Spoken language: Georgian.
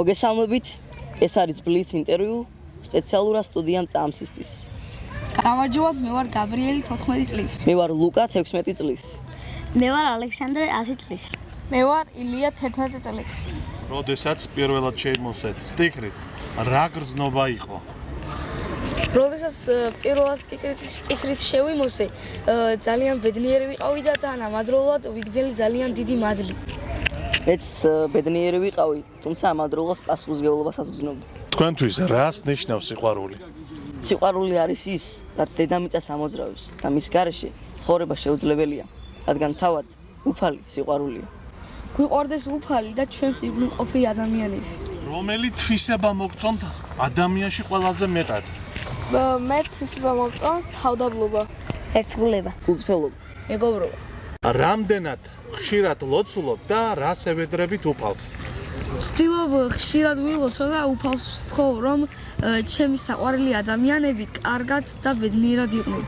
მოგესალმებით, ეს არის ბლის ინტერვიუ სპეციალურად სტუდიამ წამსისთვის. გამარჯობათ, მე ვარ გაბრიელი 14 წლის. მე ვარ ლუკა 16 წლის. მე ვარ ალექსანდრე 10 წლის. მე ვარ ილია 11 წლის. როდესაც პირველად შეიმოსეთ სტიქრით, რა გრძნობა იყო? როდესაც პირველად სტიქრით შევიმოსე, ძალიან ბედნიერი ვიყავი და თან ამავდროულად ვიგრძელი ძალიან დიდი მადლი. მეც ბედნიერი ვიყავი, თუმცა ამავდროულად პასუხისმგებლობასაც ვგრძნობდი. თქვენთვის რას ნიშნავს სიყვარული? სიყვარული არის ის, რაც დედამიწას ამოძრავებს და მის გარეშე ცხოვრება შეუძლებელია, რადგან თავად უფალი სიყვარულია. გვიყვარდეს უფალი და ჩვენ სიყვარული ადამიანები. რომელი თვისება მოგწონთ ადამიანში ყველაზე მეტად? მე თვისება მომწონს თავდაბლობა, ერთგულება. ფულწრფელობა. მეგობრობა. რამდენად ხშირად ლოცულობ და რას ევედრებით უფალს? ვცდილობ ხშირად ვილოცო და უფალს ვსთხოვ, რომ ჩემი საყვარელი ადამიანები კარგად და ბედნიერად იყვნენ.